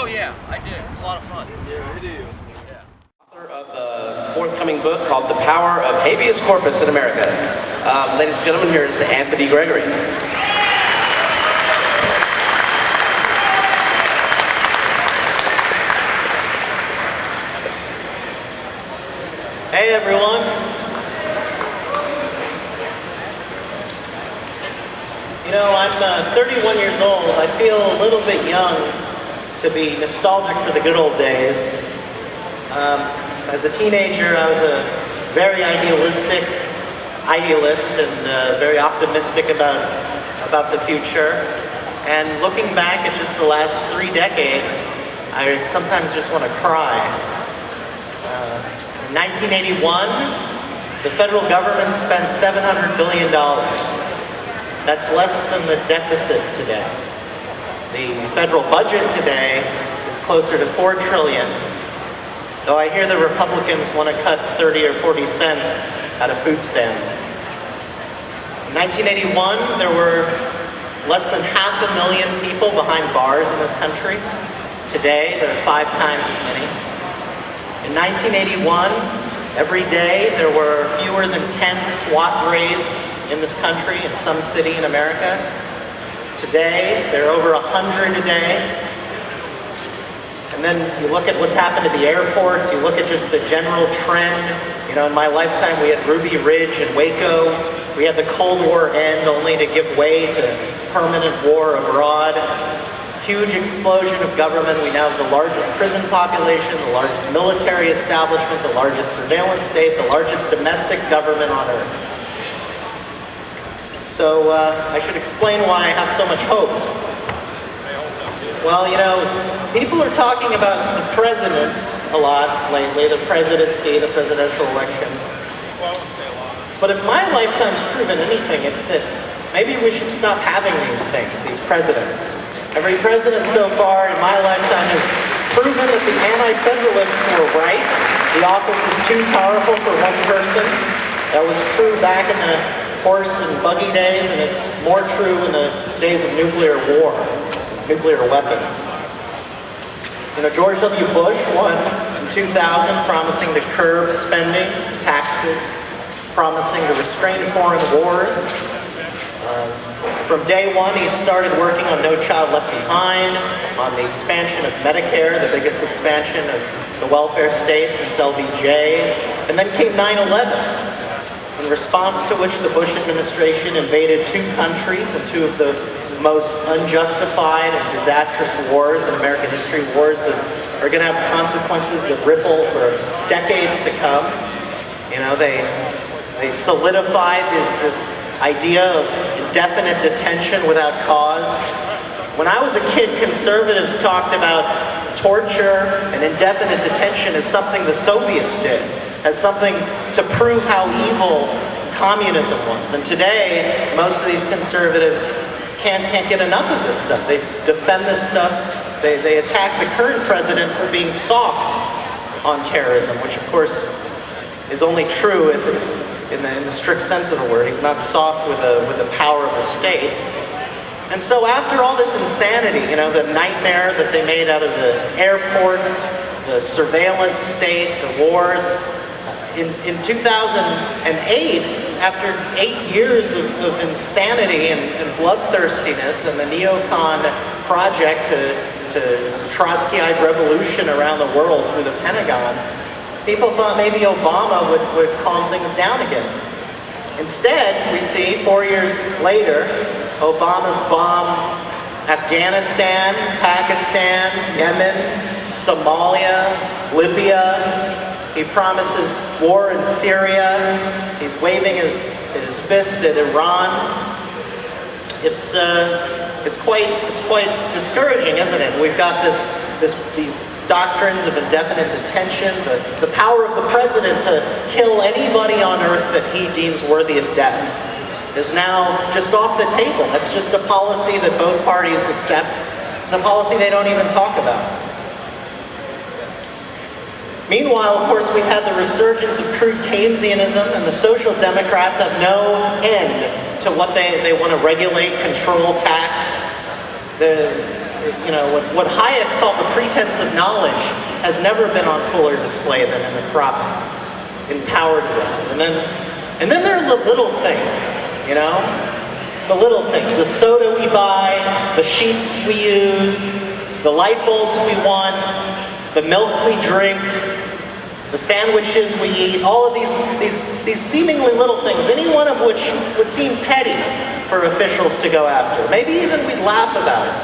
Oh yeah, I do. It's a lot of fun. Yeah, it is. Author of the forthcoming book called The Power of Habeas Corpus in America. Ladies and gentlemen, here is Anthony Gregory. Hey everyone. You know, I'm 31 years old. I feel a little bit young to be nostalgic for the good old days. As a teenager, I was a very idealist and very optimistic about the future. And looking back at just the last 3 decades, I sometimes just want to cry. In 1981, the federal government spent $700 billion. That's less than the deficit today. The federal budget today is closer to $4 trillion, though I hear the Republicans want to cut 30 or 40 cents out of food stamps. In 1981, there were less than 500,000 people behind bars in this country. Today, there are 5 times as many. In 1981, every day there were fewer than 10 SWAT raids in this country, in some city in America. Today, there are over 100 a day. And then you look at what's happened at the airports, you look at just the general trend. You know, in my lifetime we had Ruby Ridge and Waco. We had the Cold War end only to give way to permanent war abroad. Huge explosion of government. We now have the largest prison population, the largest military establishment, the largest surveillance state, the largest domestic government on earth. So I should explain why I have so much hope. Well, you know, people are talking about the president a lot lately, the presidency, the presidential election. But if my lifetime's proven anything, it's that maybe we should stop having these things, these presidents. Every president so far in my lifetime has proven that the anti-federalists were right. The office is too powerful for one person. That was true back in the horse and buggy days, and it's more true in the days of nuclear war, nuclear weapons. You know, George W. Bush won in 2000, promising to curb spending, taxes, promising to restrain foreign wars. From day one, he started working on No Child Left Behind, on the expansion of Medicare, the biggest expansion of the welfare state since LBJ, and then came 9/11, in response to which the Bush administration invaded 2 countries and 2 of the most unjustified and disastrous wars in American history, wars that are going to have consequences that ripple for decades to come. You know, they solidified this idea of indefinite detention without cause. When I was a kid, conservatives talked about torture and indefinite detention as something the Soviets did, as something to prove how evil communism was. And today, most of these conservatives can't get enough of this stuff. They defend this stuff. They attack the current president for being soft on terrorism, which of course is only true if in the strict sense of the word. He's not soft with the power of the state. And so after all this insanity, you know, the nightmare that they made out of the airports, the surveillance state, the wars, in 2008, after 8 years of insanity and bloodthirstiness and the neocon project to Trotskyite revolution around the world through the Pentagon, people thought maybe Obama would calm things down again. Instead, we see 4 years later, Obama's bombed Afghanistan, Pakistan, Yemen, Somalia, Libya. He promises war in Syria. He's waving his fist at Iran. It's quite discouraging, isn't it? We've got these doctrines of indefinite detention, the power of the president to kill anybody on earth that he deems worthy of death is now just off the table. That's just a policy that both parties accept. It's a policy they don't even talk about. Meanwhile, of course, we've had the resurgence of crude Keynesianism, and the Social Democrats have no end to what they want to regulate, control, tax. what Hayek called the pretense of knowledge has never been on fuller display than in the crop empowered realm. And then there are the little things, the little things, the soda we buy, the sheets we use, the light bulbs we want, the milk we drink, the sandwiches we eat, all of these seemingly little things, any one of which would seem petty for officials to go after. Maybe even we'd laugh about it.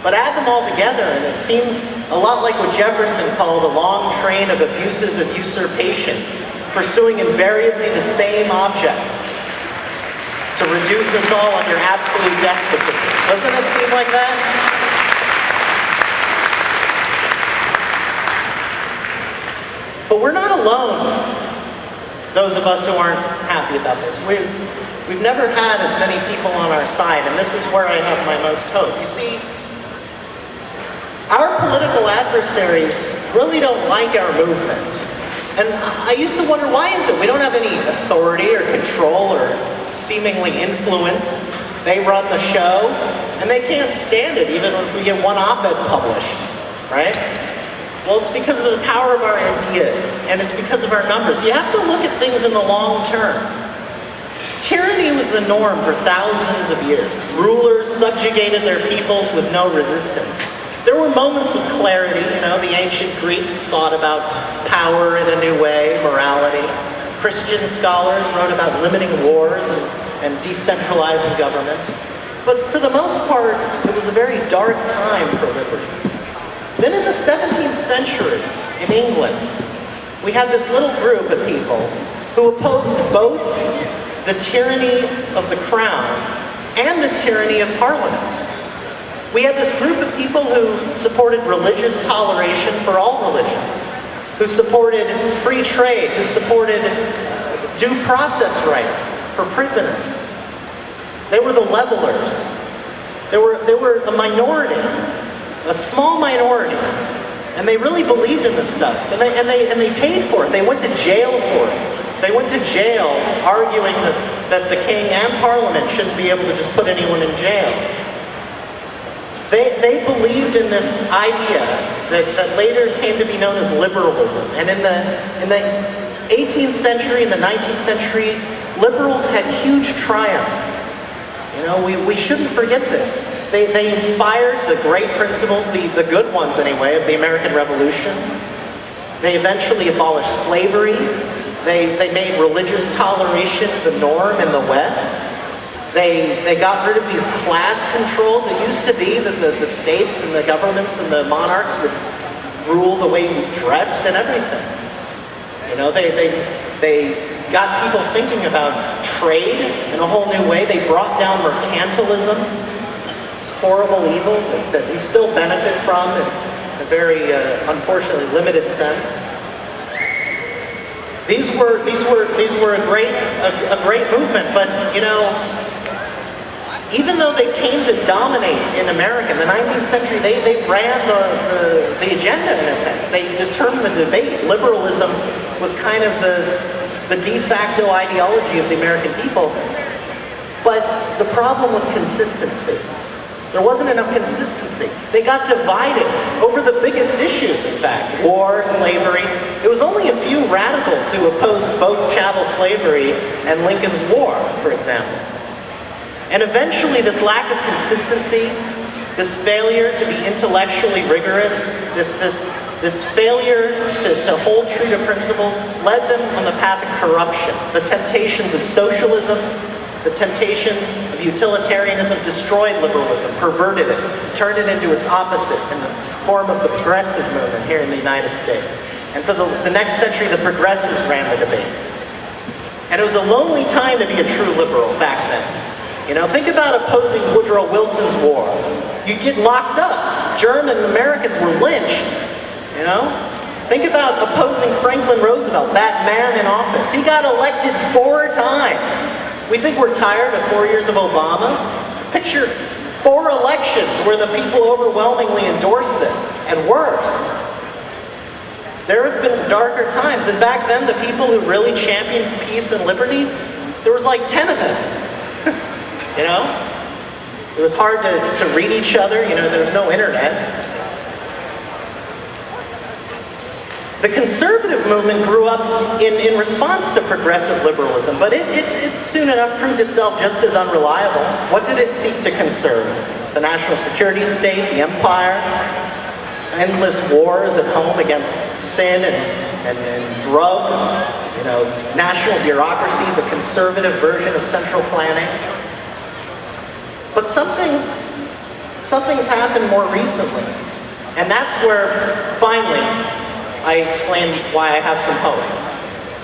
But add them all together and it seems a lot like what Jefferson called a long train of abuses and usurpations, pursuing invariably the same object, to reduce us all under absolute despotism. Doesn't it seem like that? But we're not alone, those of us who aren't happy about this. We've never had as many people on our side, and this is where I have my most hope. You see, our political adversaries really don't like our movement. And I used to wonder, why is it? We don't have any authority or control or seemingly influence. They run the show, and they can't stand it even if we get one op-ed published, right? Well, it's because of the power of our ideas, and it's because of our numbers. You have to look at things in the long term. Tyranny was the norm for thousands of years. Rulers subjugated their peoples with no resistance. There were moments of clarity, the ancient Greeks thought about power in a new way, morality. Christian scholars wrote about limiting wars and decentralizing government. But for the most part, it was a very dark time for liberty. Then in the 17th century, in England, we had this little group of people who opposed both the tyranny of the crown and the tyranny of Parliament. We had this group of people who supported religious toleration for all religions, who supported free trade, who supported due process rights for prisoners. They were the levelers. They were a minority, a small minority, and they really believed in this stuff, and they paid for it. They went to jail for it. They went to jail arguing that the king and Parliament shouldn't be able to just put anyone in jail. They believed in this idea that later came to be known as liberalism. And in the 18th century and the 19th century, liberals had huge triumphs. We shouldn't forget this. They inspired the great principles, the good ones anyway, of the American Revolution. They eventually abolished slavery. They made religious toleration the norm in the West. They got rid of these class controls. It used to be that the states and the governments and the monarchs would rule the way we dressed and everything. They got people thinking about trade in a whole new way. They brought down mercantilism, this horrible evil that we still benefit from in a very, unfortunately, limited sense. These were a great movement, but even though they came to dominate in America in the 19th century, they ran the agenda in a sense. They determined the debate. Liberalism was kind of the de facto ideology of the American people. But the problem was consistency. There wasn't enough consistency. They got divided over the biggest issues, in fact, war, slavery. It was only a few radicals who opposed both chattel slavery and Lincoln's War, for example. And eventually this lack of consistency, this failure to be intellectually rigorous, this failure to hold true to principles led them on the path of corruption. The temptations of socialism, the temptations of utilitarianism destroyed liberalism, perverted it, turned it into its opposite in the form of the progressive movement here in the United States. And for the next century, the progressives ran the debate. And it was a lonely time to be a true liberal back then. Think about opposing Woodrow Wilson's war. You'd get locked up. German Americans were lynched, Think about opposing Franklin Roosevelt, that man in office. He got elected 4 times. We think we're tired of 4 years of Obama. Picture 4 elections where the people overwhelmingly endorsed this, and worse. There have been darker times, and back then the people who really championed peace and liberty, there was like 10 of them. It was hard to read each other, you know, there was no internet. The conservative movement grew up in response to progressive liberalism, but it soon enough proved itself just as unreliable. What did it seek to conserve? The national security state, the empire, endless wars at home against sin and drugs, you know, national bureaucracies, a conservative version of central planning. But something's happened more recently, and that's where, finally, I explain why I have some hope.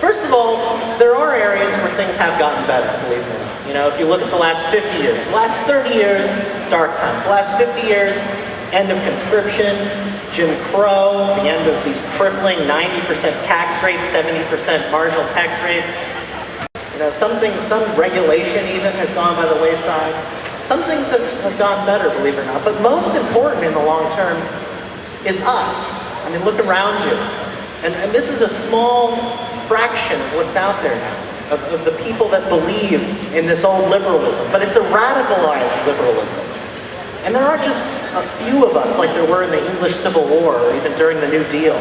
First of all, there are areas where things have gotten better, believe me. You know, if you look at the last 50 years, the last 30 years, dark times. The last 50 years, end of conscription, Jim Crow, the end of these crippling 90% tax rates, 70% marginal tax rates. You know, some regulation even has gone by the wayside. Some things have gone better, believe it or not. But most important in the long term is us. I mean, look around you. And this is a small fraction of what's out there now, of the people that believe in this old liberalism. But it's a radicalized liberalism. And there aren't just a few of us like there were in the English Civil War or even during the New Deal.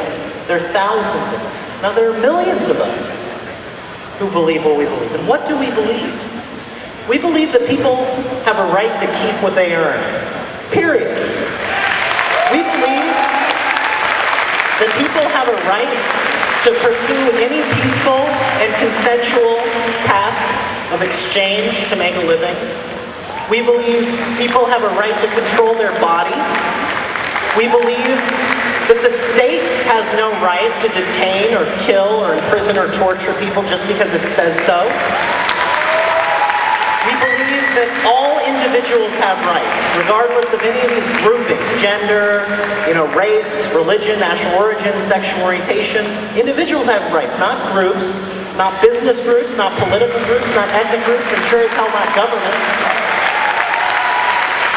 There are thousands of us. Now there are millions of us who believe what we believe. And what do we believe? We believe that people have a right to keep what they earn. Period. We believe that people have a right to pursue any peaceful and consensual path of exchange to make a living. We believe people have a right to control their bodies. We believe that the state has no right to detain or kill or imprison or torture people just because it says so. We believe that all individuals have rights, regardless of any of these groupings, gender, you know, race, religion, national origin, sexual orientation. Individuals have rights, not groups, not business groups, not political groups, not ethnic groups, and sure as hell not governments.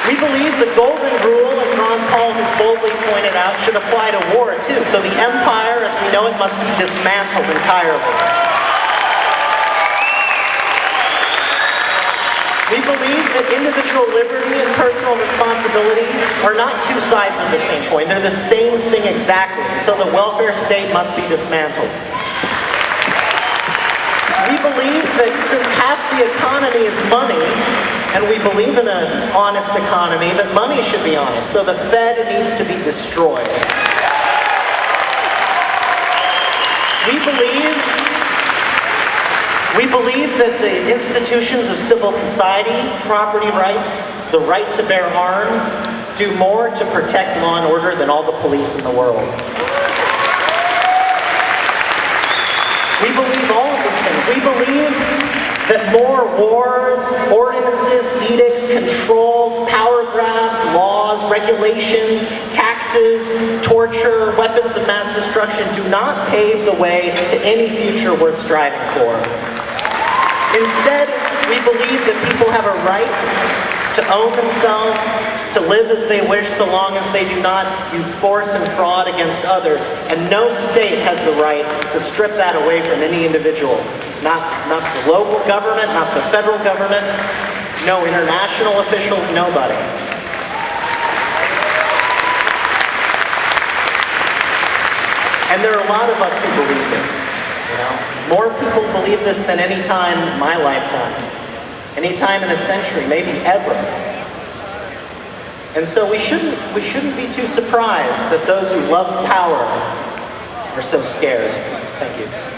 We believe the golden rule, as Ron Paul has boldly pointed out, should apply to war too. So the empire, as we know it, must be dismantled entirely. We believe that individual liberty and personal responsibility are not two sides of the same coin. They're the same thing exactly. So the welfare state must be dismantled. We believe that since half the economy is money, and we believe in an honest economy, that money should be honest. So the Fed needs to be destroyed. We believe that the institutions of civil society, property rights, the right to bear arms, do more to protect law and order than all the police in the world. We believe all of these things. We believe that more wars, ordinances, edicts, controls, power grabs, laws, regulations, taxes, torture, weapons of mass destruction do not pave the way to any future worth striving for. Instead, we believe that people have a right to own themselves, to live as they wish so long as they do not use force and fraud against others. And no state has the right to strip that away from any individual. Not the local government, not the federal government, no international officials, nobody. And there are a lot of us who believe this. You know? More people believe this than any time in my lifetime. Any time in a century, maybe ever. And so we shouldn't be too surprised that those who love power are so scared. Thank you.